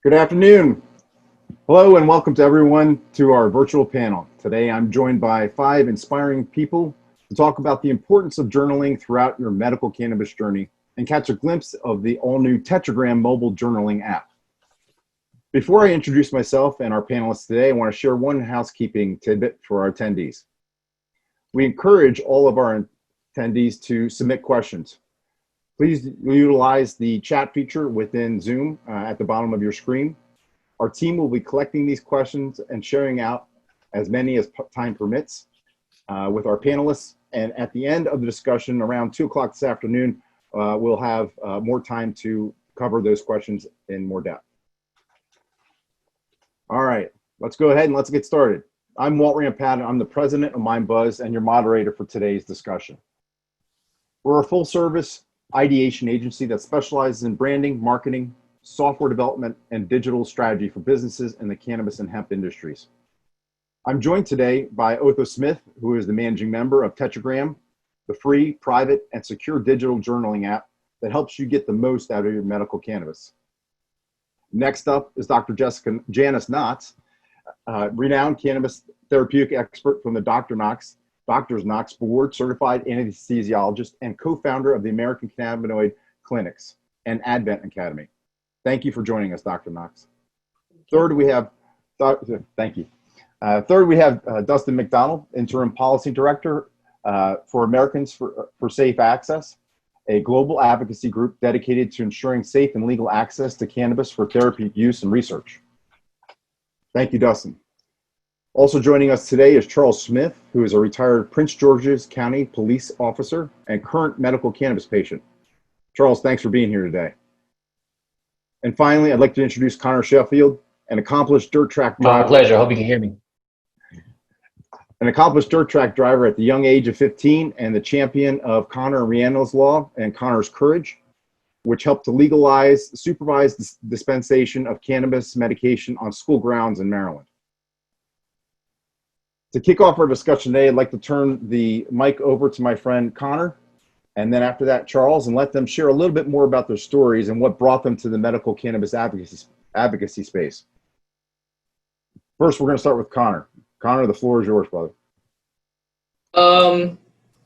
Good afternoon. Hello and welcome to everyone to our virtual panel. Today I'm joined by 5 inspiring people to talk about the importance of journaling throughout your medical cannabis journey and catch a glimpse of the all-new Tetragram mobile journaling app. Before I introduce myself and our panelists today, I want to share one housekeeping tidbit for our attendees. We encourage all of our attendees to submit questions. Please utilize the chat feature within Zoom at the bottom of your screen. Our team will be collecting these questions and sharing out as many as time permits with our panelists. And at the end of the discussion, around 2 o'clock this afternoon, we'll have more time to cover those questions in more depth. All right, let's go ahead and let's get started. I'm Walt Rampatton. I'm the president of Mindbuzz and your moderator for today's discussion. We're a full-service ideation agency that specializes in branding, marketing, software development, and digital strategy for businesses in the cannabis and hemp industries. I'm joined today by Otho Smith, who is the managing member of Tetragram, the free, private, and secure digital journaling app that helps you get the most out of your medical cannabis. Next up is Dr. Janice Knotts, renowned cannabis therapeutic expert from the Doctors Knox Board, certified anesthesiologist, and co-founder of the American Cannabinoid Clinics and Advent Academy. Thank you for joining us, Dr. Knox. Third, we have, thank you. Third, we have Dustin McDonald, Interim Policy Director for Americans for Safe Access, a global advocacy group dedicated to ensuring safe and legal access to cannabis for therapeutic use and research. Thank you, Dustin. Also joining us today is Charles Smith, who is a retired Prince George's County police officer and current medical cannabis patient. Charles, thanks for being here today. And finally, I'd like to introduce Connor Sheffield, an accomplished dirt track driver. My pleasure. I hope you can hear me. An accomplished dirt track driver at the young age of 15 and the champion of Connor and Rihanna's Law and Connor's Courage, which helped to legalize supervised dispensation of cannabis medication on school grounds in Maryland. To kick off our discussion today, I'd like to turn the mic over to my friend Connor, and then after that, Charles, and let them share a little bit more about their stories and what brought them to the medical cannabis advocacy space. First, we're going to start with Connor. Connor, the floor is yours, brother. Hello,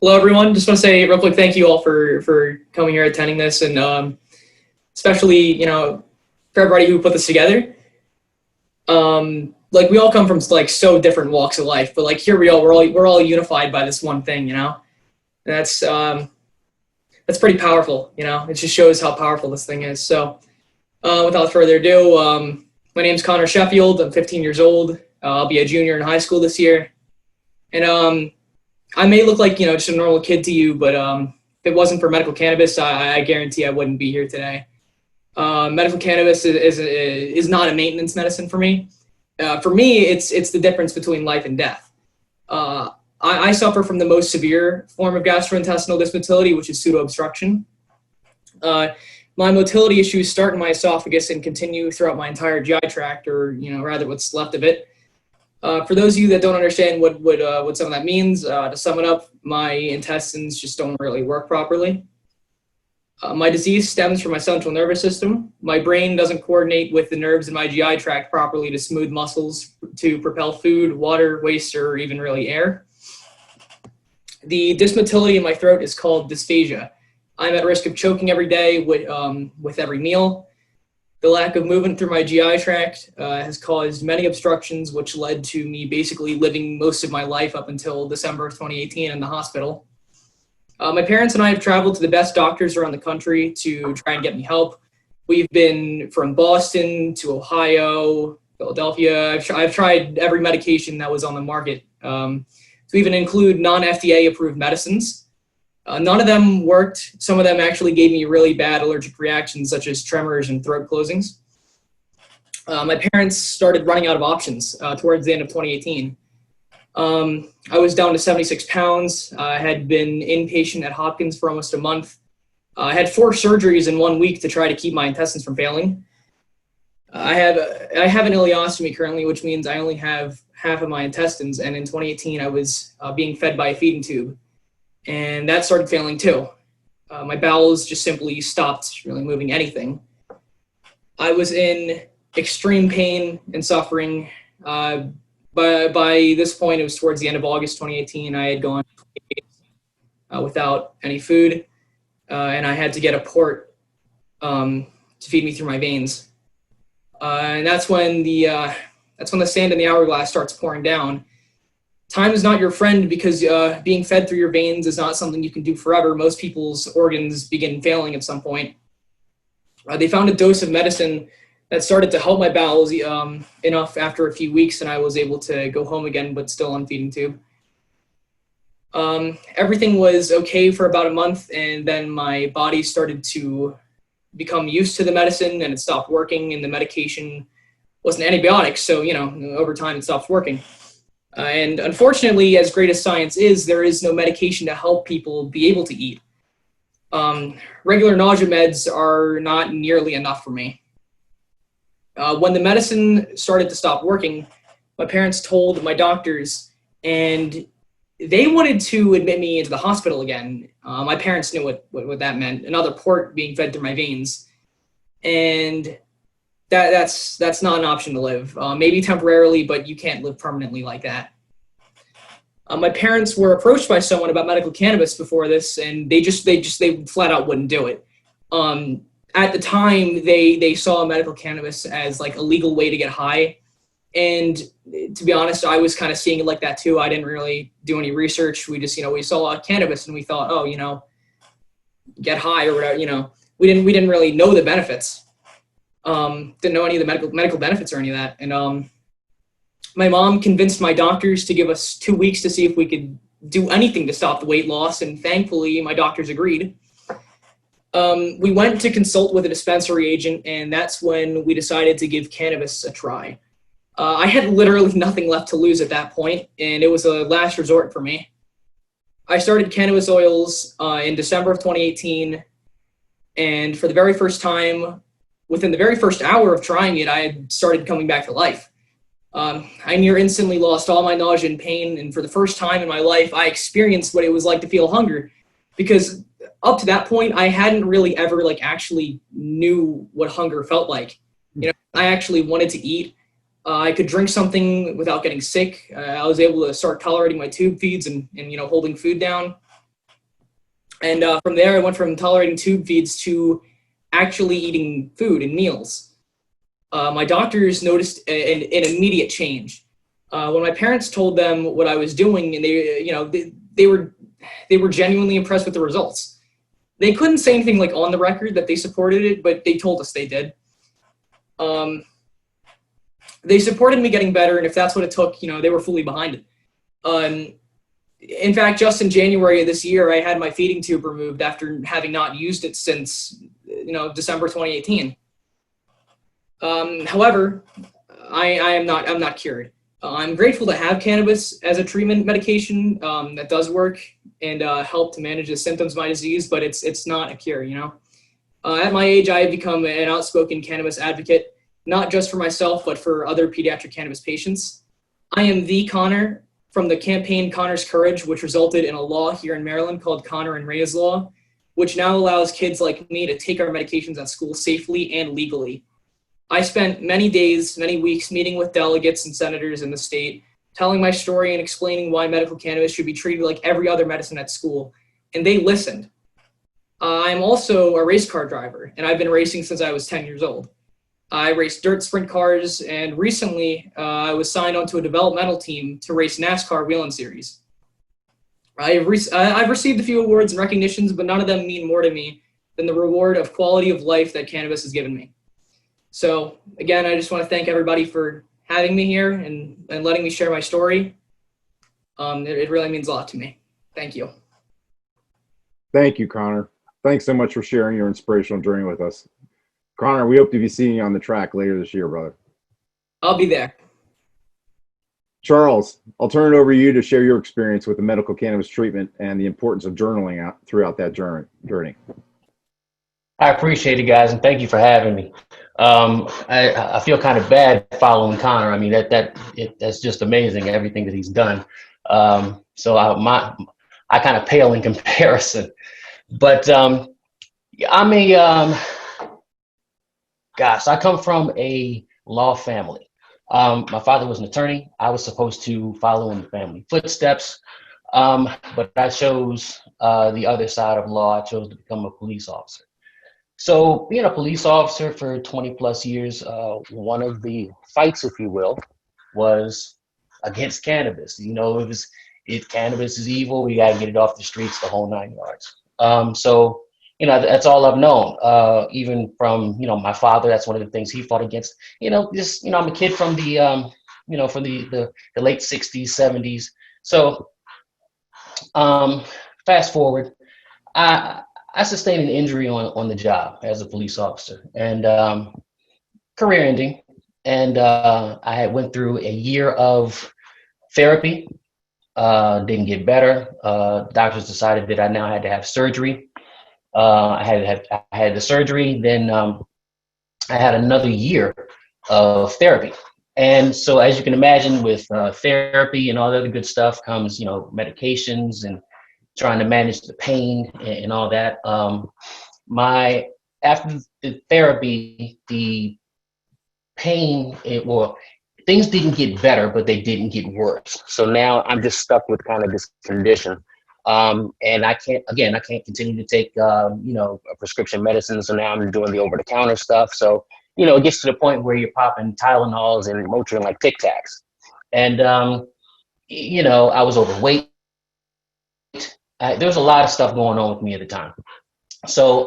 everyone. Just want to say real quick, thank you all for coming here, attending this, and especially, for everybody who put this together. We all come from so different walks of life, but here we are, we're all unified by this one thing, and that's pretty powerful, it just shows how powerful this thing is. So without further ado, my name's Connor Sheffield. I'm 15 years old. I'll be a junior in high school this year. And I may look like, just a normal kid to you, but if it wasn't for medical cannabis, I guarantee I wouldn't be here today. Medical cannabis is not a maintenance medicine for me. For me, it's the difference between life and death. I suffer from the most severe form of gastrointestinal dysmotility, which is pseudo-obstruction. My motility issues start in my esophagus and continue throughout my entire GI tract, or rather what's left of it. For those of you that don't understand what some of that means, to sum it up, my intestines just don't really work properly. My disease stems from my central nervous system. My brain doesn't coordinate with the nerves in my GI tract properly to smooth muscles to propel food, water, waste, or even really air. The dysmotility in my throat is called dysphagia. I'm at risk of choking every day with every meal. The lack of movement through my GI tract has caused many obstructions, which led to me basically living most of my life up until December of 2018 in the hospital. My parents and I have traveled to the best doctors around the country to try and get me help. We've been from Boston to Ohio, Philadelphia. I've tried every medication that was on the market, to even include non-FDA approved medicines. None of them worked. Some of them actually gave me really bad allergic reactions, such as tremors and throat closings. My parents started running out of options towards the end of 2018. I was down to 76 pounds. I had been inpatient at Hopkins for almost a month. I had 4 surgeries in 1 week to try to keep my intestines from failing. I have an ileostomy currently, which means I only have half of my intestines. And in 2018, I was being fed by a feeding tube, and that started failing too. My bowels just simply stopped really moving anything. I was in extreme pain and suffering. By this point, it was towards the end of August 2018. I had gone without any food, and I had to get a port to feed me through my veins. And that's when the sand in the hourglass starts pouring down. Time is not your friend because being fed through your veins is not something you can do forever. Most people's organs begin failing at some point. They found a dose of medicine that started to help my bowels enough after a few weeks, and I was able to go home again, but still on feeding tube. Everything was okay for about a month, and then my body started to become used to the medicine, and it stopped working, and the medication was an antibiotic, so, over time it stops working. And unfortunately, as great as science is, there is no medication to help people be able to eat. Regular nausea meds are not nearly enough for me. When the medicine started to stop working, my parents told my doctors, and they wanted to admit me into the hospital again. My parents knew what that meant, another port being fed through my veins. And that's not an option to live. Maybe temporarily, but you can't live permanently like that. My parents were approached by someone about medical cannabis before this, and they flat out wouldn't do it. At the time, they saw medical cannabis as like a legal way to get high. And to be honest, I was kind of seeing it like that too. I didn't really do any research. We just, we saw cannabis and we thought, oh, get high or whatever, we didn't really know the benefits. Didn't know any of the medical benefits or any of that. And my mom convinced my doctors to give us 2 weeks to see if we could do anything to stop the weight loss. And thankfully, my doctors agreed. We went to consult with a dispensary agent, and that's when we decided to give cannabis a try. I had literally nothing left to lose at that point, and it was a last resort for me. I started cannabis oils in December of 2018, and for the very first time, within the very first hour of trying it, I had started coming back to life. I near instantly lost all my nausea and pain, and for the first time in my life, I experienced what it was like to feel hunger, because up to that point, I hadn't really ever actually knew what hunger felt like. I actually wanted to eat. I could drink something without getting sick. I was able to start tolerating my tube feeds and holding food down. And from there, I went from tolerating tube feeds to actually eating food and meals. My doctors noticed an immediate change. When my parents told them what I was doing, and they were genuinely impressed with the results. They couldn't say anything on the record that they supported it, but they told us they did. They supported me getting better, and if that's what it took, they were fully behind it. In fact, just in January of this year, I had my feeding tube removed after having not used it since, December 2018. However, I'm not cured. I'm grateful to have cannabis as a treatment medication that does work and help to manage the symptoms of my disease, but it's not a cure, At my age, I have become an outspoken cannabis advocate, not just for myself, but for other pediatric cannabis patients. I am the Connor from the campaign Connor's Courage, which resulted in a law here in Maryland called Connor and Ray's Law, which now allows kids like me to take our medications at school safely and legally. I spent many days, many weeks meeting with delegates and senators in the state, telling my story and explaining why medical cannabis should be treated like every other medicine at school, and they listened. I'm also a race car driver, and I've been racing since I was 10 years old. I raced dirt sprint cars, and recently I was signed onto a developmental team to race NASCAR Whelen Series. I've received a few awards and recognitions, but none of them mean more to me than the reward of quality of life that cannabis has given me. So again, I just want to thank everybody for having me here and letting me share my story. It really means a lot to me. Thank you. Thank you, Connor. Thanks so much for sharing your inspirational journey with us. Connor, we hope to be seeing you on the track later this year, brother. I'll be there. Charles, I'll turn it over to you to share your experience with the medical cannabis treatment and the importance of journaling throughout that journey. I appreciate it, guys, and thank you for having me. I feel kind of bad following Connor. I mean, that's just amazing, everything that he's done. So I kind of pale in comparison. But I come from a law family. My father was an attorney. I was supposed to follow in the family footsteps, but I chose the other side of law. I chose to become a police officer. So being a police officer for 20 plus years, one of the fights, if you will, was against cannabis. If cannabis is evil, we got to get it off the streets, the whole 9 yards. So that's all I've known. Even from my father, that's one of the things he fought against. I'm a kid from the from the late 60s, 70s. So fast forward, I sustained an injury on the job as a police officer, and career ending. And I had went through a year of therapy. Didn't get better. Doctors decided that I now had to have surgery. I had the surgery. Then I had another year of therapy. And so, as you can imagine, with therapy and all the other good stuff comes, medications and trying to manage the pain and all that. After the therapy, the pain, things didn't get better, but they didn't get worse. So now I'm just stuck with kind of this condition. And I can't continue to take, prescription medicine. So now I'm doing the over-the-counter stuff. So, it gets to the point where you're popping Tylenols and Motrin like Tic Tacs. And, I was overweight. There was a lot of stuff going on with me at the time. So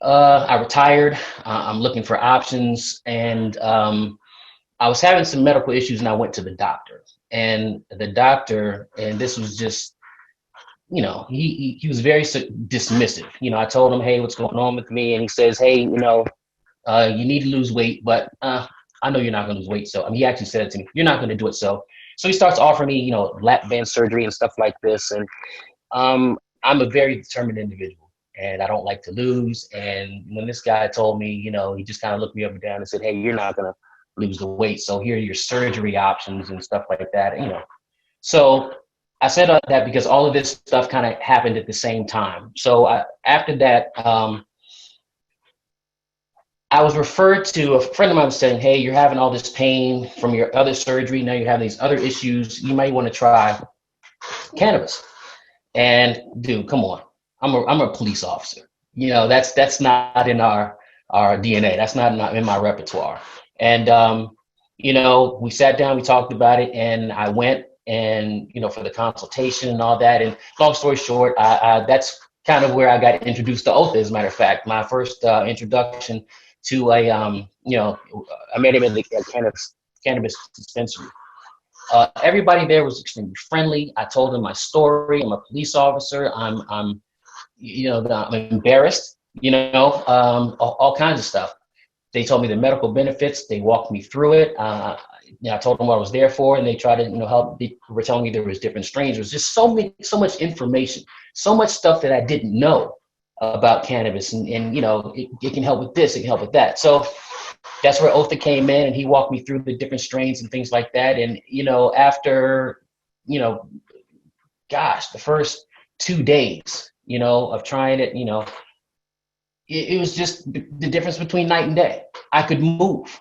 I retired. I'm looking for options. And I was having some medical issues, and I went to the doctor. And the doctor, and this was just, he was very dismissive. I told him, hey, what's going on with me? And he says, hey, you need to lose weight, but I know you're not going to lose weight. So he actually said it to me, you're not going to do it. So he starts offering me, lap band surgery and stuff like this. And I'm a very determined individual, and I don't like to lose. And when this guy told me, he just kind of looked me up and down and said, hey, you're not going to lose the weight. So here are your surgery options and stuff like that. So I said that because all of this stuff kind of happened at the same time. So after that, I was referred to, a friend of mine was saying, hey, you're having all this pain from your other surgery. Now you have these other issues. You might want to try cannabis. And dude, come on. I'm a police officer. That's not in our DNA. That's not in my repertoire. And, we sat down, we talked about it, and I went and, for the consultation and all that. And long story short, that's kind of where I got introduced to OTHA, as a matter of fact. My first introduction to I met him in the cannabis dispensary. Everybody there was extremely friendly. I told them my story. I'm a police officer. I'm embarrassed, all kinds of stuff. They told me the medical benefits. They walked me through it. I told them what I was there for, and they tried to, help. They were telling me there was different strains. There was just so much information, so much stuff that I didn't know about cannabis, and it can help with this, it can help with that. So that's where OTHA came in, and he walked me through the different strains and things like that. And after the first 2 days of trying it, it was just the difference between night and day. I could move.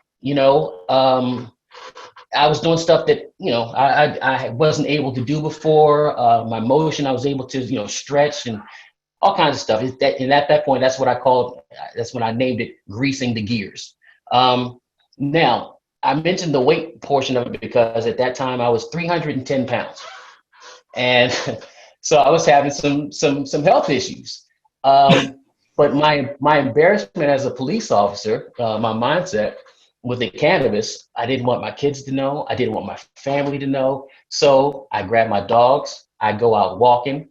I was doing stuff that I wasn't able to do before. My motion, I was able to stretch and all kinds of stuff. And at that point, that's when I named it greasing the gears. Now, I mentioned the weight portion of it because at that time I was 310 pounds. And so I was having some health issues. But my embarrassment as a police officer, my mindset with the cannabis, I didn't want my kids to know. I didn't want my family to know. So I grabbed my dogs. I go out walking.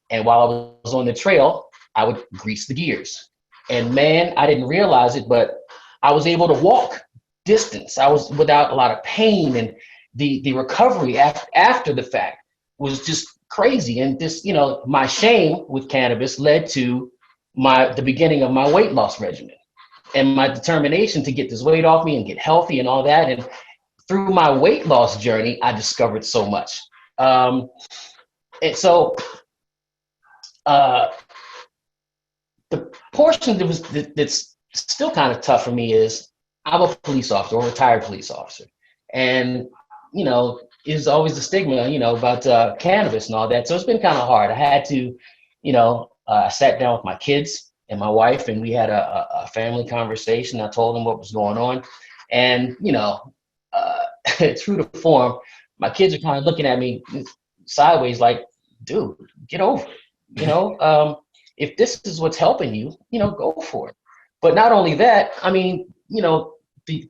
And while I was on the trail, I would grease the gears. And man, I didn't realize it, but I was able to walk distance. I was without a lot of pain, and the recovery after the fact was just crazy. And this, my shame with cannabis led to the beginning of my weight loss regimen and my determination to get this weight off me and get healthy and all that. And through my weight loss journey, I discovered so much. And so the portion that's still kind of tough for me is I'm a police officer, or a retired police officer. And, you know, is always the stigma, you know, about cannabis and all that. So it's been kind of hard. I had to, you know, I sat down with my kids and my wife, and we had a family conversation. I told them what was going on. And, you know, true to form, my kids are kind of looking at me sideways like, dude, get over it. You know, if this is what's helping you, you know, go for it. But not only that, I mean, you know,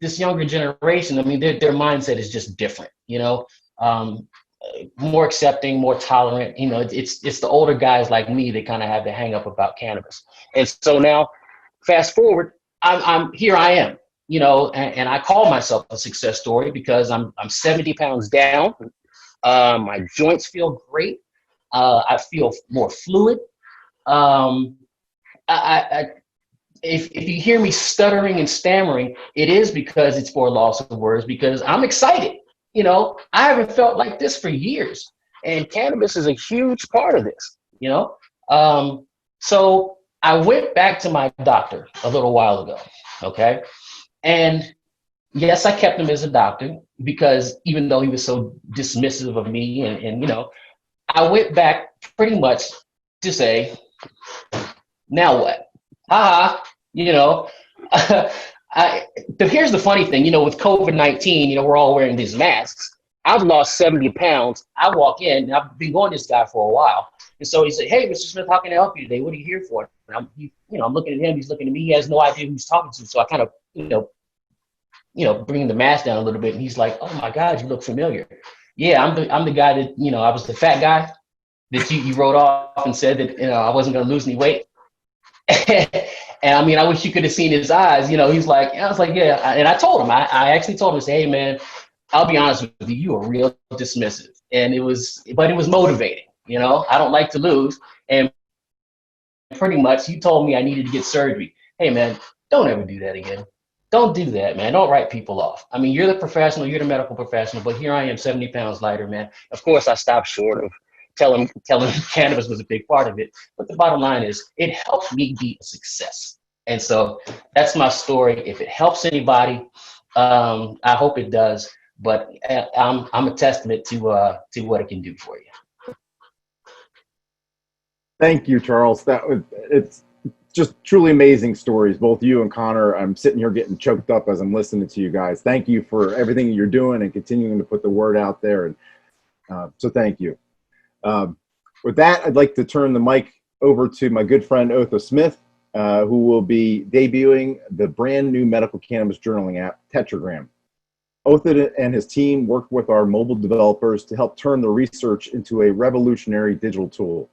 this younger generation, I mean, their mindset is just different, you know, more accepting, more tolerant. You know, it's the older guys like me that kind of have the hang up about cannabis. And so now, fast forward, I'm here. I am, you know, and I call myself a success story because I'm 70 pounds down. My joints feel great. I feel more fluid. If you hear me stuttering and stammering, it is because it's for loss of words, because I'm excited. You know, I haven't felt like this for years, and cannabis is a huge part of this, you know? So I went back to my doctor a little while ago, okay? And yes, I kept him as a doctor because even though he was so dismissive of me and you know, I went back pretty much to say, now what? You know, here's the funny thing, you know, with COVID-19, you know, we're all wearing these masks. I've lost 70 pounds. I walk in, and I've been going to this guy for a while. And so he said, hey, Mr. Smith, how can I help you today? What are you here for? And I'm looking at him, he's looking at me. He has no idea who he's talking to. So I kind of, bringing the mask down a little bit. And he's like, oh my God, you look familiar. Yeah, I'm the guy that, you know, I was the fat guy that you wrote off and said that, you know, I wasn't going to lose any weight. And I mean, I wish you could have seen his eyes. You know, he's like, I was like, yeah. And I told him, I actually told him, I said, hey, man, I'll be honest with you, you are real dismissive. And it was motivating. You know, I don't like to lose. And pretty much you told me I needed to get surgery. Hey, man, don't ever do that again. Don't do that, man. Don't write people off. I mean, you're the professional, you're the medical professional, but here I am 70 pounds lighter, man. Of course, I stopped short of telling cannabis was a big part of it. But the bottom line is it helped me be a success. And so that's my story. If it helps anybody, I hope it does. But I'm a testament to what it can do for you. Thank you, Charles. It's just truly amazing stories, both you and Connor. I'm sitting here getting choked up as I'm listening to you guys. Thank you for everything you're doing and continuing to put the word out there. And so thank you. With that, I'd like to turn the mic over to my good friend Otha Smith, who will be debuting the brand new medical cannabis journaling app, Tetragram. Otha and his team worked with our mobile developers to help turn the research into a revolutionary digital tool.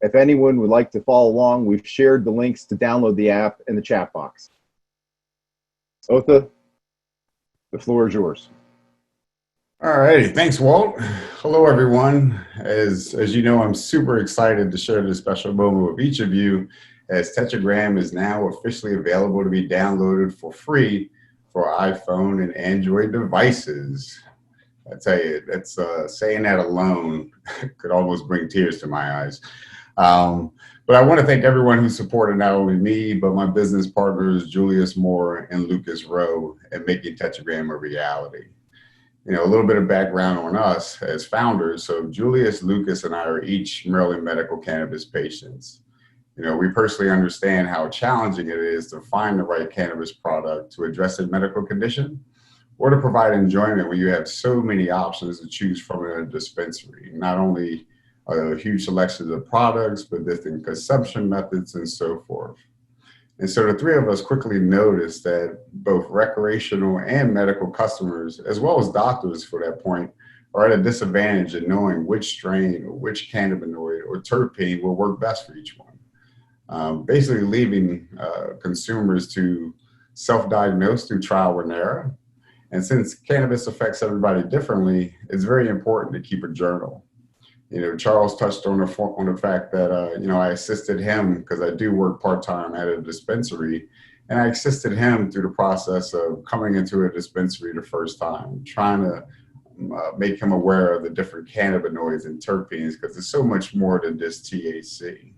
If anyone would like to follow along, we've shared the links to download the app in the chat box. Otha, the floor is yours. All right, thanks, Walt. Hello, everyone. As you know, I'm super excited to share this special moment with each of you, as Tetragram is now officially available to be downloaded for free for iPhone and Android devices. I tell you, that's saying that alone could almost bring tears to my eyes. But I want to thank everyone who supported not only me, but my business partners, Julius Moore and Lucas Rowe, in making Tetragram a reality. You know, a little bit of background on us as founders. So Julius, Lucas, and I are each Maryland medical cannabis patients. You know, we personally understand how challenging it is to find the right cannabis product to address a medical condition or to provide enjoyment when you have so many options to choose from in a dispensary. Not only a huge selection of products, but different consumption methods and so forth. And so the three of us quickly noticed that both recreational and medical customers, as well as doctors for that point, are at a disadvantage in knowing which strain or which cannabinoid or terpene will work best for each one. Basically leaving consumers to self-diagnose through trial and error. And since cannabis affects everybody differently, it's very important to keep a journal. You know, Charles touched on the fact that, you know, I assisted him because I do work part-time at a dispensary, and I assisted him through the process of coming into a dispensary the first time, trying to make him aware of the different cannabinoids and terpenes, because there's so much more than just THC.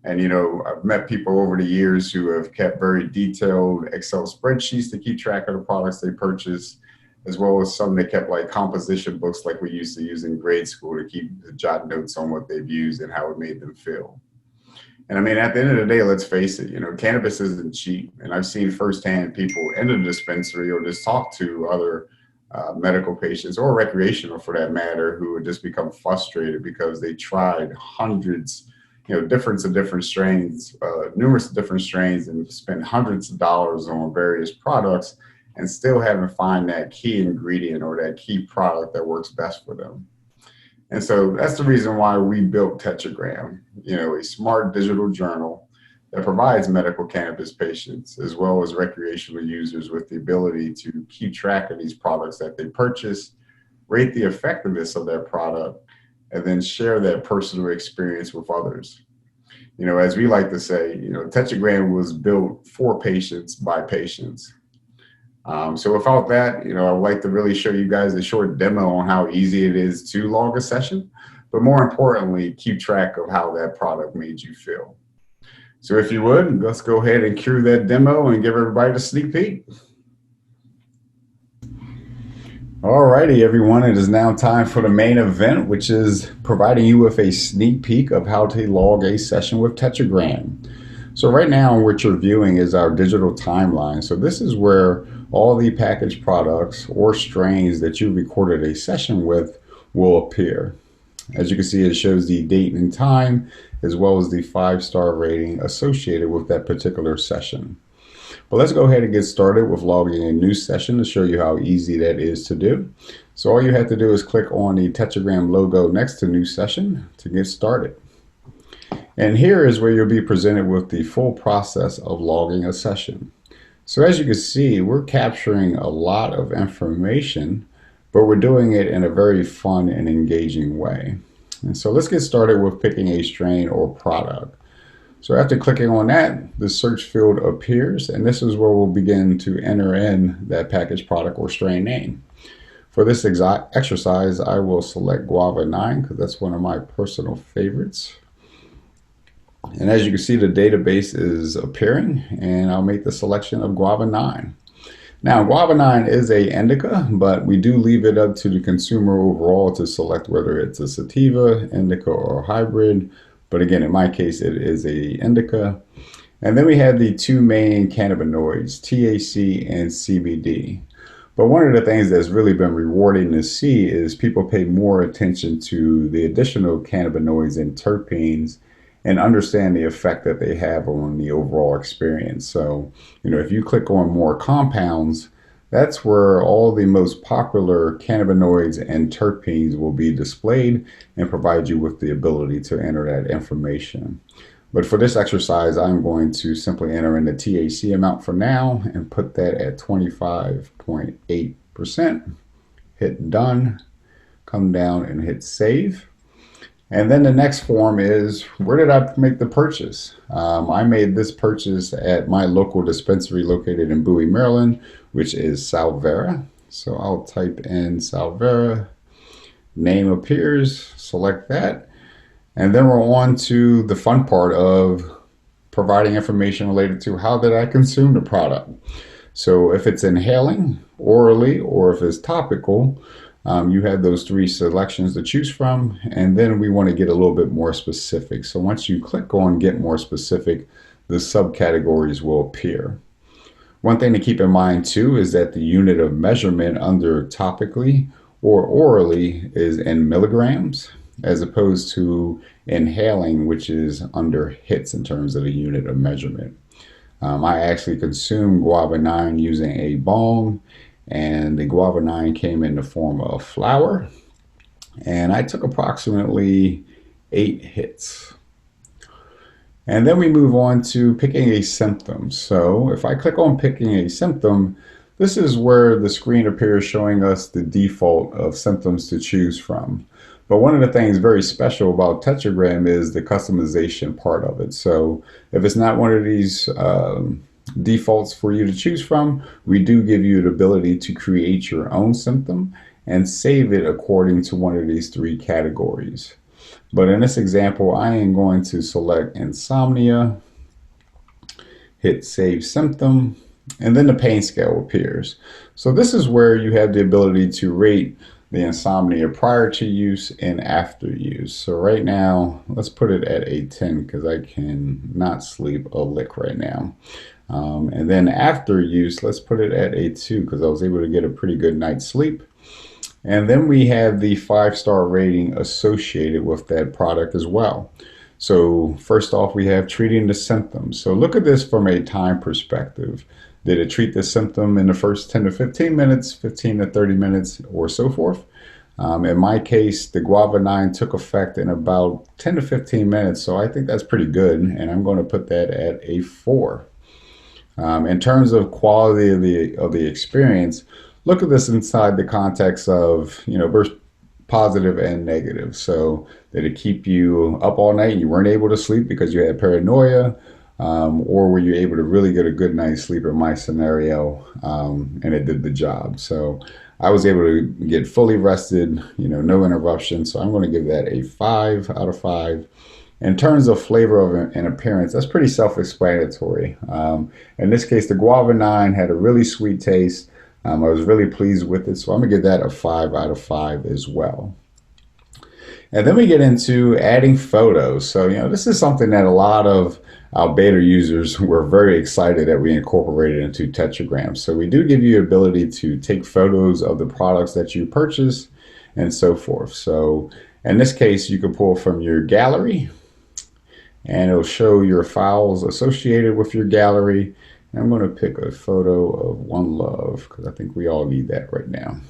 And, you know, I've met people over the years who have kept very detailed Excel spreadsheets to keep track of the products they purchase, as well as some that kept like composition books like we used to use in grade school to keep jot notes on what they've used and how it made them feel. And I mean, at the end of the day, let's face it, you know, cannabis isn't cheap. And I've seen firsthand people in the dispensary or just talk to other medical patients or recreational for that matter, who would just become frustrated because they tried hundreds, you know, different strains, numerous different strains, and spent hundreds of dollars on various products and still haven't found that key ingredient or that key product that works best for them. And so that's the reason why we built Tetragram, you know, a smart digital journal that provides medical cannabis patients as well as recreational users with the ability to keep track of these products that they purchase, rate the effectiveness of their product, and then share that personal experience with others. You know, as we like to say, you know, Tetragram was built for patients by patients. So without that, you know, I would like to really show you guys a short demo on how easy it is to log a session, but more importantly, keep track of how that product made you feel. So if you would, let's go ahead and cue that demo and give everybody a sneak peek. Alrighty, everyone, it is now time for the main event, which is providing you with a sneak peek of how to log a session with Tetragram. So right now what you're viewing is our digital timeline. So this is where all the packaged products or strains that you recorded a session with will appear. As you can see, it shows the date and time as well as the 5-star rating associated with that particular session. But let's go ahead and get started with logging a new session to show you how easy that is to do. So all you have to do is click on the Tetragram logo next to new session to get started. And here is where you'll be presented with the full process of logging a session. So as you can see, we're capturing a lot of information, but we're doing it in a very fun and engaging way. And so let's get started with picking a strain or product. So after clicking on that, the search field appears, and this is where we'll begin to enter in that packaged product or strain name. For this exact exercise, I will select Guava 9 because that's one of my personal favorites. And as you can see, the database is appearing, and I'll make the selection of Guava 9. Now, Guava 9 is a indica, but we do leave it up to the consumer overall to select whether it's a sativa, indica, or hybrid. But again, in my case, it is a indica. And then we have the two main cannabinoids, THC and CBD. But one of the things that's really been rewarding to see is people pay more attention to the additional cannabinoids and terpenes and understand the effect that they have on the overall experience. So, you know, if you click on more compounds, that's where all the most popular cannabinoids and terpenes will be displayed and provide you with the ability to enter that information. But for this exercise, I'm going to simply enter in the THC amount for now and put that at 25.8%. Hit done, come down and hit save. And then the next form is, where did I make the purchase? I made this purchase at my local dispensary located in Bowie, Maryland, which is Salvera. So I'll type in Salvera, name appears, select that. And then we're on to the fun part of providing information related to how did I consume the product. So if it's inhaling, orally, or if it's topical, you have those three selections to choose from, and then we want to get a little bit more specific. So once you click on get more specific, the subcategories will appear. One thing to keep in mind too is that the unit of measurement under topically or orally is in milligrams, as opposed to inhaling, which is under hits in terms of the unit of measurement. I actually consumed Guava 9 using a bong, and the Guava 9 came in the form of flower, and I took approximately 8 hits. And then we move on to picking a symptom. So if I click on picking a symptom, this is where the screen appears showing us the default of symptoms to choose from. But one of the things very special about Tetragram is the customization part of it. So if it's not one of these defaults for you to choose from, we do give you the ability to create your own symptom and save it according to one of these three categories. But in this example, I am going to select insomnia, hit save symptom, and then the pain scale appears. So this is where you have the ability to rate the insomnia prior to use and after use. So right now, let's put it at a 10 because I cannot sleep a lick right now. And then after use, let's put it at a 2 because I was able to get a pretty good night's sleep. And then we have the 5-star rating associated with that product as well. So first off, we have treating the symptoms. So look at this from a time perspective. Did it treat the symptom in the first 10 to 15 minutes, 15 to 30 minutes, or so forth? In my case, the Guava 9 took effect in about 10 to 15 minutes, so I think that's pretty good, and I'm going to put that at a 4. In terms of quality of the experience, look at this inside the context of, both positive and negative. So did it keep you up all night and you weren't able to sleep because you had paranoia? Or were you able to really get a good night's sleep in my scenario, and it did the job? So I was able to get fully rested, no interruption. So I'm going to give that a 5 out of 5. In terms of flavor and appearance, that's pretty self-explanatory. In this case, the Guava 9 had a really sweet taste. I was really pleased with it, so I'm going to give that a 5 out of 5 as well. And then we get into adding photos. So, this is something that a lot of our beta users were very excited that we incorporated into Tetragram. So we do give you the ability to take photos of the products that you purchase and so forth. So in this case, you can pull from your gallery and it'll show your files associated with your gallery. And I'm going to pick a photo of One Love because I think we all need that right now.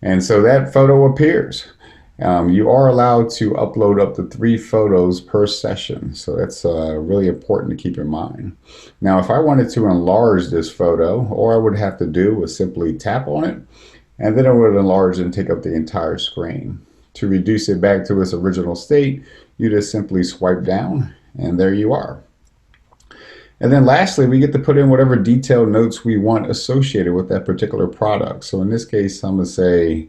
And so that photo appears. You are allowed to upload up to 3 photos per session. So that's really important to keep in mind. Now, if I wanted to enlarge this photo, all I would have to do was simply tap on it, and then it would enlarge and take up the entire screen. To reduce it back to its original state, you just simply swipe down, and there you are. And then lastly, we get to put in whatever detailed notes we want associated with that particular product. So in this case, I'm going to say,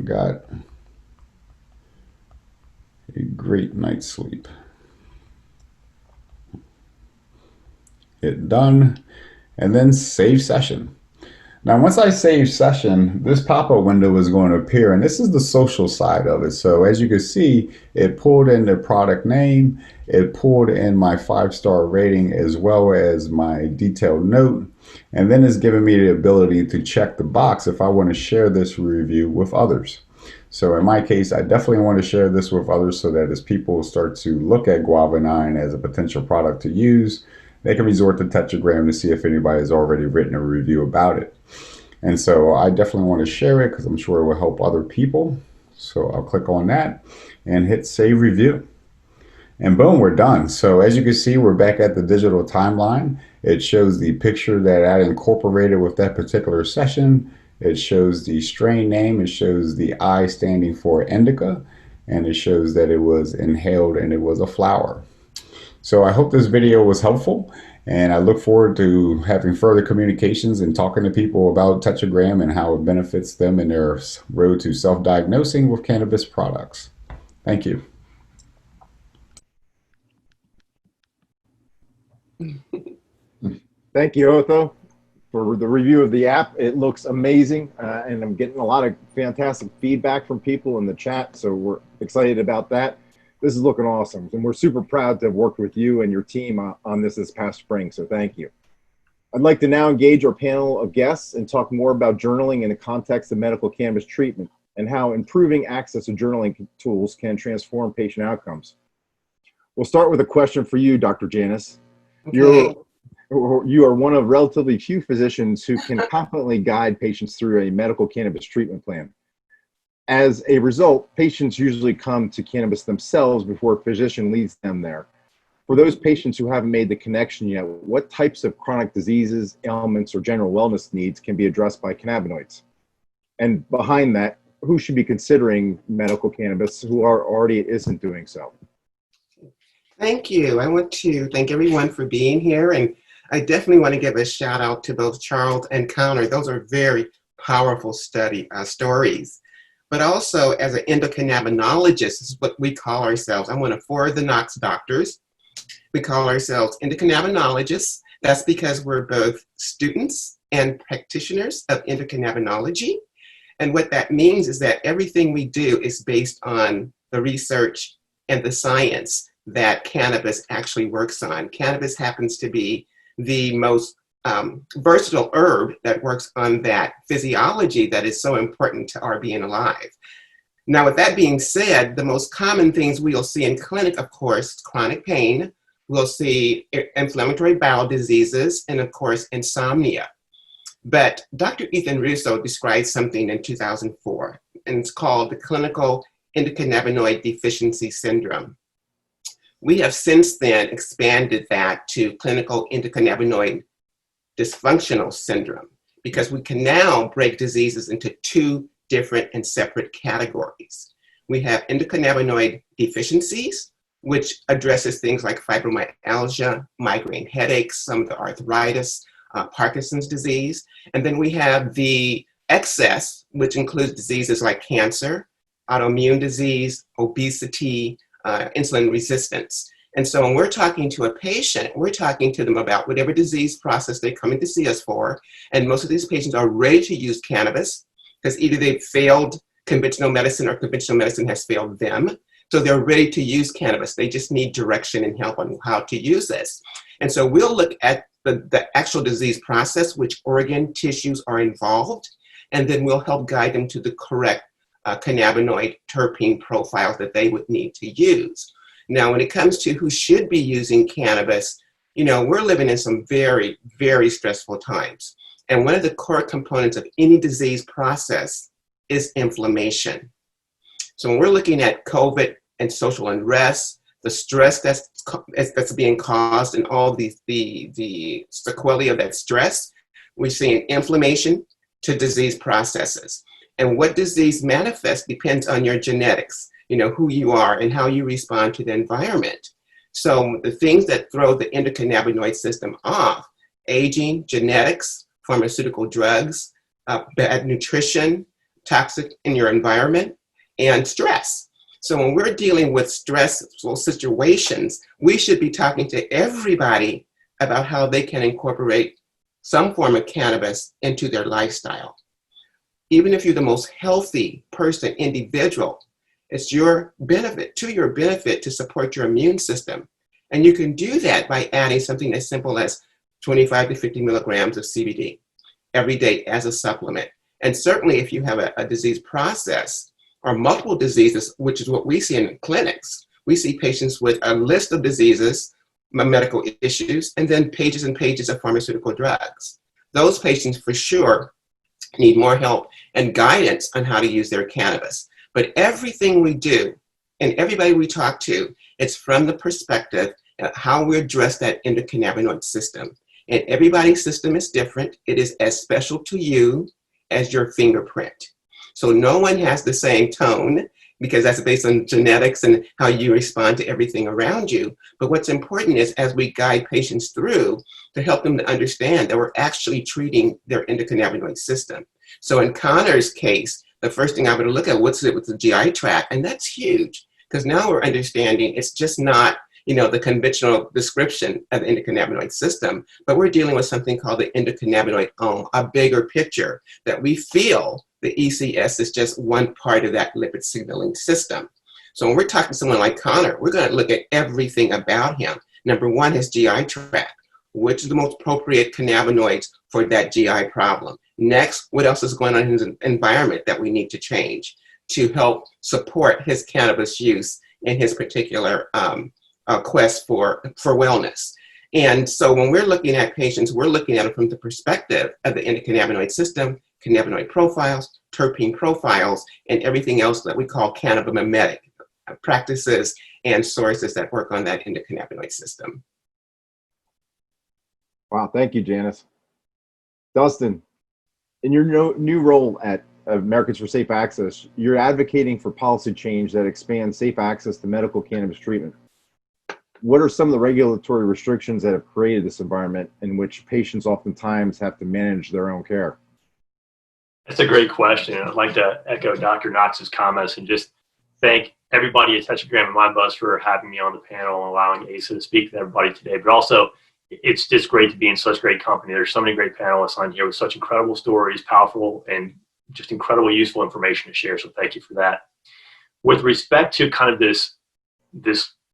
got a great night's sleep. Hit done, and then save session. Now, once I save session, this pop-up window is going to appear, and this is the social side of it. So as you can see, it pulled in the product name, it pulled in my 5-star rating as well as my detailed note, and then it's giving me the ability to check the box if I want to share this review with others. So in my case, I definitely want to share this with others so that as people start to look at Guava 9 as a potential product to use, they can resort to Tetragram to see if anybody has already written a review about it. And so I definitely want to share it because I'm sure it will help other people. So I'll click on that and hit save review. And boom, we're done. So as you can see, we're back at the digital timeline. It shows the picture that I incorporated with that particular session. It shows the strain name, it shows the I standing for indica, and it shows that it was inhaled and it was a flower. So I hope this video was helpful, and I look forward to having further communications and talking to people about Tetragram and how it benefits them in their road to self-diagnosing with cannabis products. Thank you. Thank you, Otho, for the review of the app. It looks amazing, and I'm getting a lot of fantastic feedback from people in the chat, so we're excited about that. This is looking awesome, and we're super proud to have worked with you and your team on this past spring, so thank you. I'd like to now engage our panel of guests and talk more about journaling in the context of medical cannabis treatment and how improving access to journaling tools can transform patient outcomes. We'll start with a question for you, Dr. Janis. Okay. You are one of relatively few physicians who can confidently guide patients through a medical cannabis treatment plan. As a result, patients usually come to cannabis themselves before a physician leads them there. For those patients who haven't made the connection yet, what types of chronic diseases, ailments, or general wellness needs can be addressed by cannabinoids? And behind that, who should be considering medical cannabis who already isn't doing so? Thank you. I want to thank everyone for being here, and I definitely want to give a shout out to both Charles and Connor. Those are very powerful stories. but also as an endocannabinologist. This is what we call ourselves. I'm one of 4 of the Knox doctors. We call ourselves endocannabinologists. That's because we're both students and practitioners of endocannabinology. And what that means is that everything we do is based on the research and the science that cannabis actually works on. Cannabis happens to be the most versatile herb that works on that physiology that is so important to our being alive. Now, with that being said, the most common things we'll see in clinic, of course, chronic pain. We'll see inflammatory bowel diseases, and of course, insomnia. But Dr. Ethan Russo described something in 2004, and it's called the clinical endocannabinoid deficiency syndrome. We have since then expanded that to clinical endocannabinoid dysfunctional syndrome, because we can now break diseases into 2 different and separate categories. We have endocannabinoid deficiencies, which addresses things like fibromyalgia, migraine headaches, some of the arthritis, Parkinson's disease. And then we have the excess, which includes diseases like cancer, autoimmune disease, obesity, insulin resistance. And so when we're talking to a patient, we're talking to them about whatever disease process they're coming to see us for. And most of these patients are ready to use cannabis because either they've failed conventional medicine or conventional medicine has failed them. So they're ready to use cannabis. They just need direction and help on how to use this. And so we'll look at the actual disease process, which organ tissues are involved, and then we'll help guide them to the correct cannabinoid terpene profiles that they would need to use. Now, when it comes to who should be using cannabis, you know, we're living in some very, very stressful times. And one of the core components of any disease process is inflammation. So when we're looking at COVID and social unrest, the stress that's being caused and all the sequelae of that stress, we're seeing inflammation to disease processes. And what disease manifests depends on your genetics, you know, who you are and how you respond to the environment. So the things that throw the endocannabinoid system off: aging, genetics, pharmaceutical drugs, bad nutrition, toxic in your environment, and stress. So when we're dealing with stressful situations, we should be talking to everybody about how they can incorporate some form of cannabis into their lifestyle. Even if you're the most healthy person, individual, it's your benefit to support your immune system. And you can do that by adding something as simple as 25 to 50 milligrams of CBD every day as a supplement. And certainly if you have a disease process or multiple diseases, which is what we see in clinics, we see patients with a list of diseases, medical issues, and then pages and pages of pharmaceutical drugs. Those patients for sure need more help and guidance on how to use their cannabis. But everything we do and everybody we talk to, it's from the perspective of how we address that endocannabinoid system. And everybody's system is different. It is as special to you as your fingerprint. So no one has the same tone, because that's based on genetics and how you respond to everything around you. But what's important is, as we guide patients through, to help them to understand that we're actually treating their endocannabinoid system. So in Connor's case, the first thing I'm going to look at, what's it with the GI tract? And that's huge, because now we're understanding it's just not, you know, the conventional description of the endocannabinoid system, but we're dealing with something called the endocannabinoid a bigger picture, that we feel the ECS is just one part of that lipid signaling system. So when we're talking to someone like Connor, we're going to look at everything about him. Number one, his GI tract. Which is the most appropriate cannabinoids for that GI problem? Next, what else is going on in his environment that we need to change to help support his cannabis use in his particular quest for wellness? And so when we're looking at patients, we're looking at it from the perspective of the endocannabinoid system, cannabinoid profiles, terpene profiles, and everything else that we call cannabimimetic practices and sources that work on that endocannabinoid system. Wow, thank you, Janice. Dustin, in your new role at Americans for Safe Access, you're advocating for policy change that expands safe access to medical cannabis treatment. What are some of the regulatory restrictions that have created this environment in which patients oftentimes have to manage their own care? That's a great question. I'd like to echo Dr. Knox's comments and just thank everybody at Tetragram and Mindbuzz for having me on the panel and allowing Asa to speak to everybody today. But also, it's just great to be in such great company. There's so many great panelists on here with such incredible stories, powerful, and just incredibly useful information to share. So thank you for that. With respect to kind of this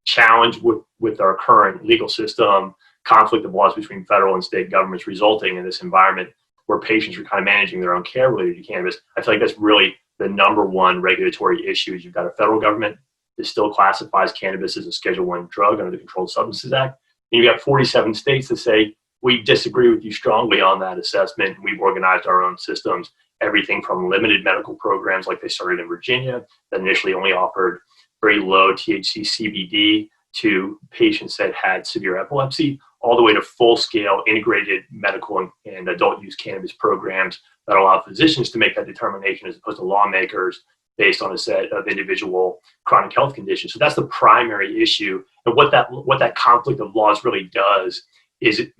challenge with our current legal system, conflict of laws between federal and state governments resulting in this environment where patients are kind of managing their own care related to cannabis, I feel like that's really the number one regulatory issue. Is you've got a federal government that still classifies cannabis as a Schedule I drug under the Controlled Substances Act. And you've got 47 states that say, we disagree with you strongly on that assessment. We've organized our own systems, everything from limited medical programs like they started in Virginia that initially only offered very low THC CBD to patients that had severe epilepsy, all the way to full-scale integrated medical and adult use cannabis programs that allow physicians to make that determination as opposed to lawmakers based on a set of individual chronic health conditions. So that's the primary issue. And what that conflict of laws really does is it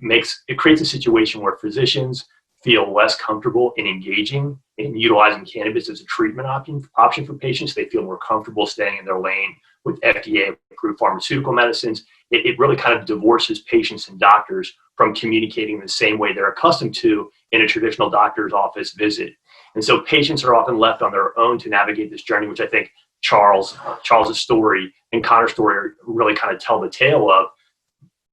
creates a situation where physicians feel less comfortable in engaging in utilizing cannabis as a treatment option for patients. They feel more comfortable staying in their lane with FDA-approved pharmaceutical medicines. It really kind of divorces patients and doctors from communicating the same way they're accustomed to in a traditional doctor's office visit. And so patients are often left on their own to navigate this journey, which I think Charles's story and Connor's story really kind of tell the tale of,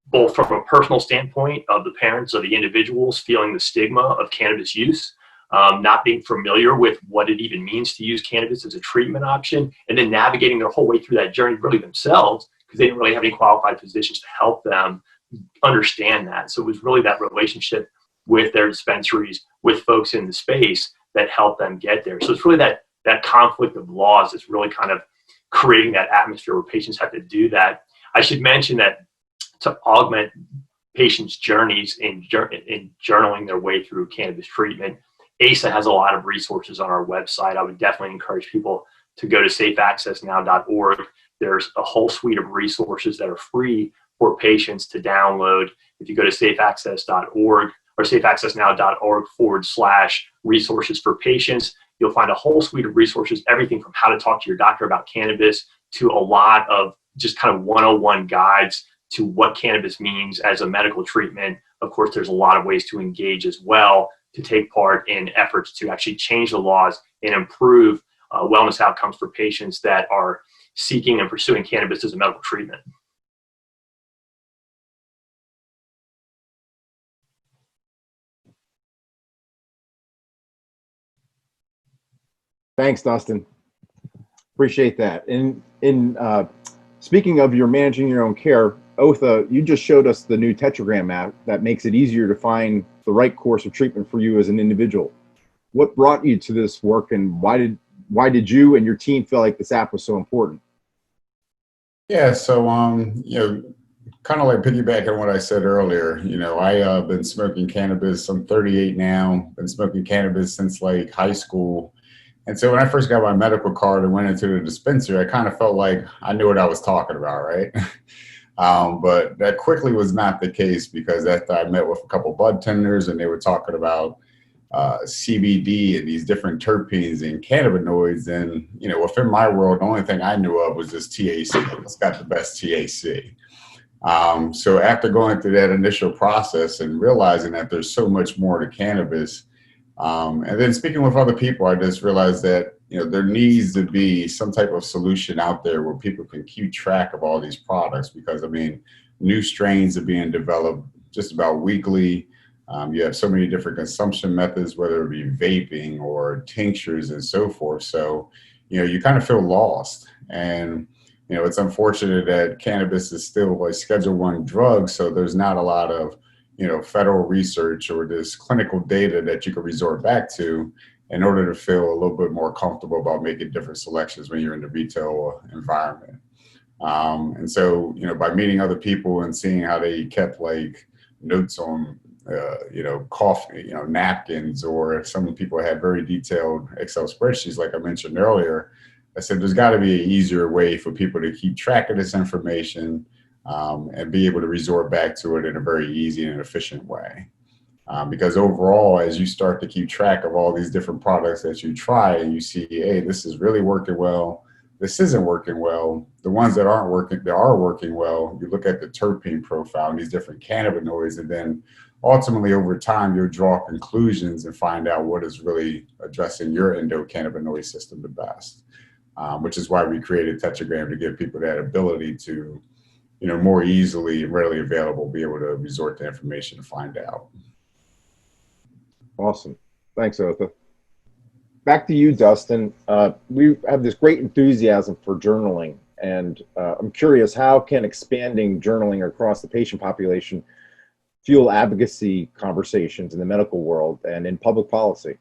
both from a personal standpoint of the parents or the individuals feeling the stigma of cannabis use, not being familiar with what it even means to use cannabis as a treatment option, and then navigating their whole way through that journey really themselves, because they didn't really have any qualified physicians to help them understand that. So it was really that relationship with their dispensaries, with folks in the space that helped them get there. So it's really that conflict of laws that's really kind of creating that atmosphere where patients have to do that. I should mention that to augment patients' journeys in journaling their way through cannabis treatment, ASA has a lot of resources on our website. I would definitely encourage people to go to safeaccessnow.org. There's a whole suite of resources that are free for patients to download. If you go to safeaccess.org or safeaccessnow.org/resources for patients, you'll find a whole suite of resources, everything from how to talk to your doctor about cannabis to a lot of just kind of 101 guides to what cannabis means as a medical treatment. Of course, there's a lot of ways to engage as well, to take part in efforts to actually change the laws and improve wellness outcomes for patients that are seeking and pursuing cannabis as a medical treatment. Thanks, Dustin. Appreciate that. In speaking of your managing your own care, Otha, you just showed us the new Tetragram app that makes it easier to find the right course of treatment for you as an individual. What brought you to this work, and why did you and your team feel like this app was so important? Yeah, so kind of like piggybacking on what I said earlier, I've been smoking cannabis. I'm 38 now. Been smoking cannabis since like high school. And so when I first got my medical card and went into the dispensary, I kind of felt like I knew what I was talking about, right? But that quickly was not the case, because after I met with a couple bud tenders and they were talking about CBD and these different terpenes and cannabinoids, and within my world, the only thing I knew of was just THC. It's got the best THC. So after going through that initial process and realizing that there's so much more to cannabis, and then speaking with other people, I just realized that there needs to be some type of solution out there where people can keep track of all these products, because new strains are being developed just about weekly. You have so many different consumption methods, whether it be vaping or tinctures and so forth. So you kind of feel lost, and it's unfortunate that cannabis is still a Schedule I drug, so there's not a lot of federal research or this clinical data that you can resort back to in order to feel a little bit more comfortable about making different selections when you're in the retail environment. And so, by meeting other people and seeing how they kept like notes on, coffee, napkins, or some people had very detailed Excel spreadsheets, like I mentioned earlier, I said, there's got to be an easier way for people to keep track of this information and be able to resort back to it in a very easy and efficient way. Because overall, as you start to keep track of all these different products that you try and you see, hey, this is really working well, this isn't working well, the ones that aren't working, that are working well, you look at the terpene profile and these different cannabinoids, and then ultimately over time, you'll draw conclusions and find out what is really addressing your endocannabinoid system the best, which is why we created Tetragram, to give people that ability to, more easily and readily available, be able to resort to information to find out. Awesome. Thanks, Otha. Back to you, Dustin. We have this great enthusiasm for journaling, and I'm curious, how can expanding journaling across the patient population fuel advocacy conversations in the medical world and in public policy?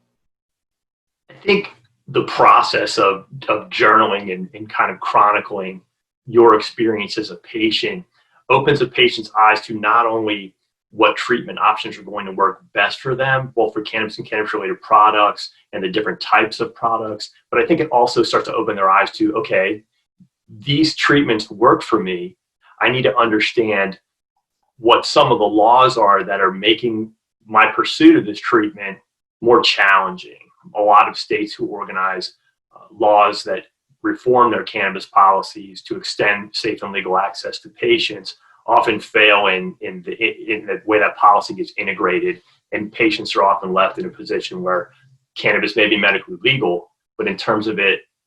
I think the process of journaling and kind of chronicling your experience as a patient opens a patient's eyes to not only what treatment options are going to work best for them, both for cannabis and cannabis-related products and the different types of products, but I think it also starts to open their eyes to, okay, these treatments work for me. I need to understand what some of the laws are that are making my pursuit of this treatment more challenging. A lot of states who organize laws that reform their cannabis policies to extend safe and legal access to patients often fail in the way that policy gets integrated, and patients are often left in a position where cannabis may be medically legal, but in terms of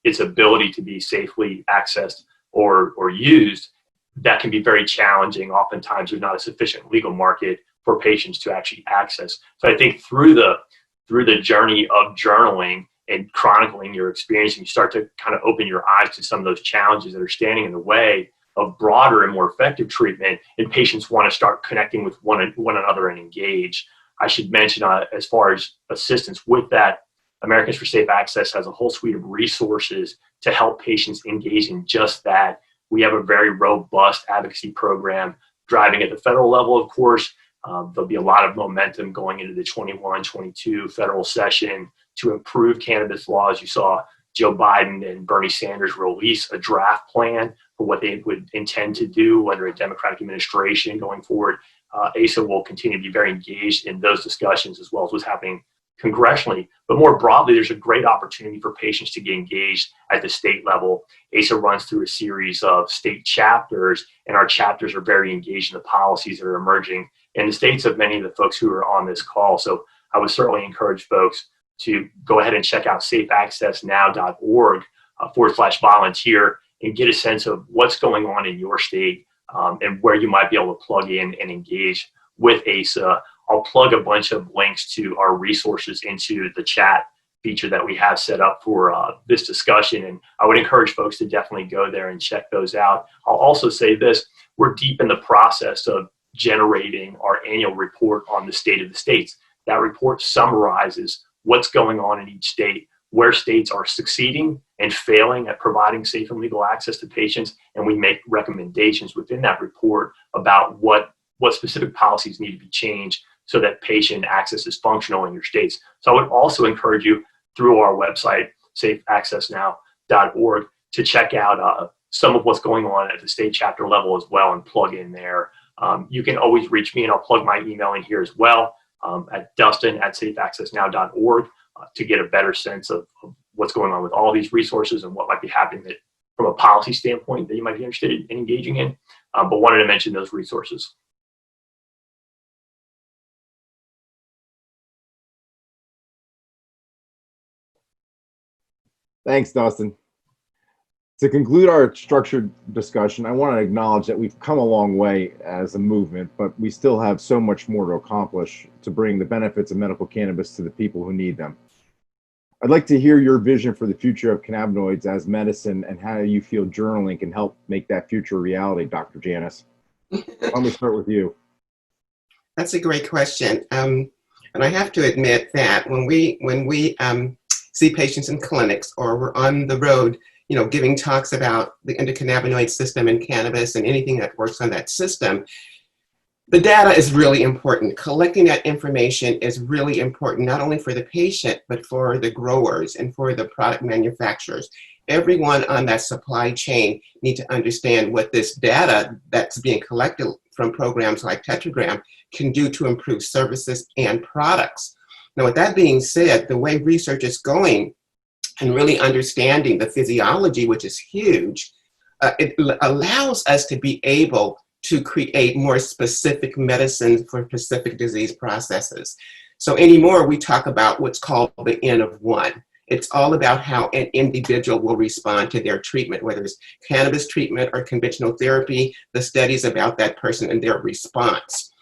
its ability to be safely accessed or used, that can be very challenging. Oftentimes there's not a sufficient legal market for patients to actually access. So I think through the journey of journaling and chronicling your experience, you start to kind of open your eyes to some of those challenges that are standing in the way of broader and more effective treatment, and patients want to start connecting with one another and engage. I should mention, as far as assistance with that, Americans for Safe Access has a whole suite of resources to help patients engage in just that. We have a very robust advocacy program driving at the federal level, of course. There'll be a lot of momentum going into the 21-22 federal session to improve cannabis laws. You saw Joe Biden and Bernie Sanders release a draft plan for what they would intend to do under a Democratic administration going forward. ASA will continue to be very engaged in those discussions, as well as what's happening congressionally. But more broadly, there's a great opportunity for patients to get engaged at the state level. ASA runs through a series of state chapters, and our chapters are very engaged in the policies that are emerging in the states of many of the folks who are on this call. So I would certainly encourage folks to go ahead and check out safeaccessnow.org /volunteer and get a sense of what's going on in your state and where you might be able to plug in and engage with ASA. I'll plug a bunch of links to our resources into the chat feature that we have set up for this discussion. And I would encourage folks to definitely go there and check those out. I'll also say this, we're deep in the process of generating our annual report on the state of the states. That report summarizes what's going on in each state, where states are succeeding and failing at providing safe and legal access to patients. And we make recommendations within that report about what specific policies need to be changed so that patient access is functional in your states. So I would also encourage you through our website, safeaccessnow.org, to check out some of what's going on at the state chapter level as well and plug in there. You can always reach me, and I'll plug my email in here as well at dustin@safeaccessnow.org to get a better sense of what's going on with all these resources and what might be happening that, from a policy standpoint, that you might be interested in engaging in. But wanted to mention those resources. Thanks, Dustin. To conclude our structured discussion, I want to acknowledge that we've come a long way as a movement, but we still have so much more to accomplish to bring the benefits of medical cannabis to the people who need them. I'd like to hear your vision for the future of cannabinoids as medicine and how you feel journaling can help make that future a reality, Dr. Janice. Why don't we start with you? That's a great question. And I have to admit that when we see patients in clinics or we're on the road, giving talks about the endocannabinoid system and cannabis and anything that works on that system, the data is really important. Collecting that information is really important, not only for the patient, but for the growers and for the product manufacturers. Everyone on that supply chain need to understand what this data that's being collected from programs like Tetragram can do to improve services and products. Now, with that being said, the way research is going and really understanding the physiology, which is huge, it allows us to be able to create more specific medicines for specific disease processes. So anymore, we talk about what's called the N of one. It's all about how an individual will respond to their treatment, whether it's cannabis treatment or conventional therapy, the studies about that person and their response.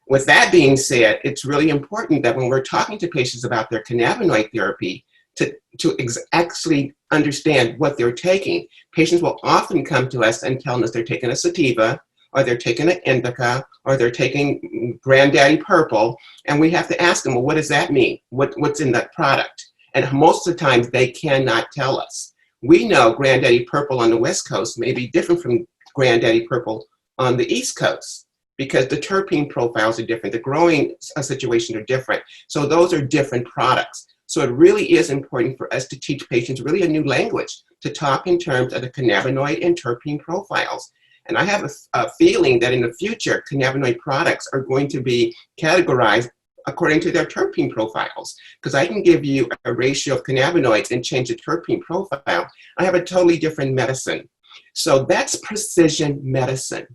With that being said, it's really important that when we're talking to patients about their cannabinoid therapy, to actually understand what they're taking. Patients will often come to us and tell us they're taking a sativa, or they're taking an indica, or they're taking Granddaddy Purple, and we have to ask them, well, what does that mean? What's in that product? And most of the times they cannot tell us. We know Granddaddy Purple on the West Coast may be different from Granddaddy Purple on the East Coast, because the terpene profiles are different, the growing situations are different. So those are different products. So it really is important for us to teach patients really a new language, to talk in terms of the cannabinoid and terpene profiles. And I have a feeling that in the future, cannabinoid products are going to be categorized according to their terpene profiles. Because I can give you a ratio of cannabinoids and change the terpene profile. I have a totally different medicine. So that's precision medicine.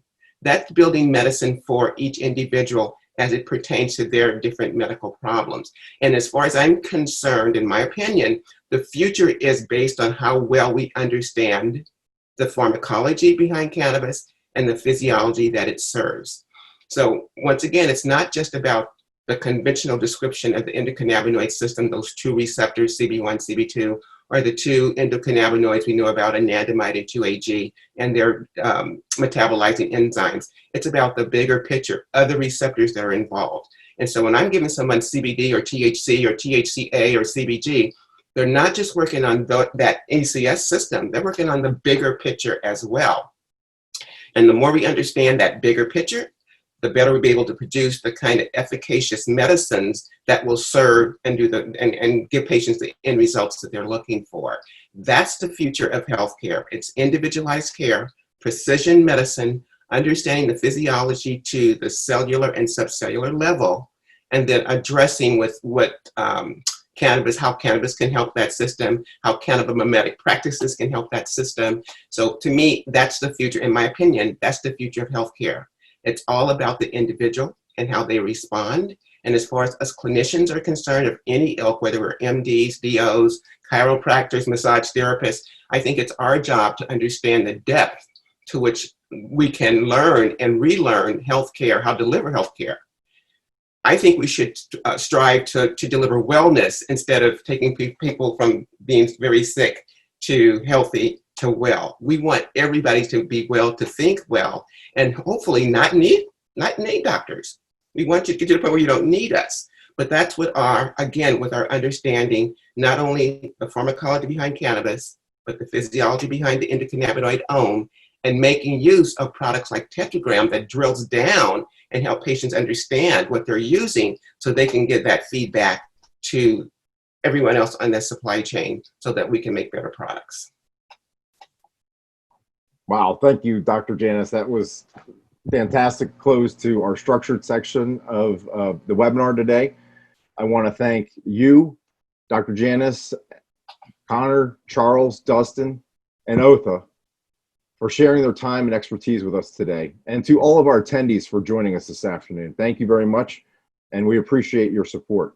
That's building medicine for each individual as it pertains to their different medical problems. And as far as I'm concerned, in my opinion, the future is based on how well we understand the pharmacology behind cannabis and the physiology that it serves. So once again, it's not just about the conventional description of the endocannabinoid system, those two receptors, CB1, CB2, or the two endocannabinoids we know about, anandamide and 2-AG, and their metabolizing enzymes. It's about the bigger picture, other receptors that are involved. And so when I'm giving someone CBD or THC or THCA or CBG, they're not just working on that ACS system, they're working on the bigger picture as well. And the more we understand that bigger picture, the better we'll be able to produce the kind of efficacious medicines that will serve and and give patients the end results that they're looking for. That's the future of healthcare. It's individualized care, precision medicine, understanding the physiology to the cellular and subcellular level, and then addressing with how cannabis can help that system, how cannabinoid practices can help that system. So to me, that's the future. In my opinion, that's the future of healthcare. It's all about the individual and how they respond. And as far as us clinicians are concerned, of any ilk, whether we're MDs, DOs, chiropractors, massage therapists, I think it's our job to understand the depth to which we can learn and relearn healthcare, how to deliver healthcare. I think we should strive to deliver wellness instead of taking people from being very sick to healthy to well. We want everybody to be well, to think well, and hopefully not need doctors. We want you to get to the point where you don't need us. But that's what with our understanding, not only the pharmacology behind cannabis, but the physiology behind the endocannabinoid OM, and making use of products like Tetragram that drills down and help patients understand what they're using so they can give that feedback to everyone else on the supply chain so that we can make better products. Wow, thank you, Dr. Janis. That was fantastic close to our structured section of the webinar today. I want to thank you, Dr. Janis, Connor, Charles, Dustin, and Otha for sharing their time and expertise with us today, and to all of our attendees for joining us this afternoon. Thank you very much, and we appreciate your support.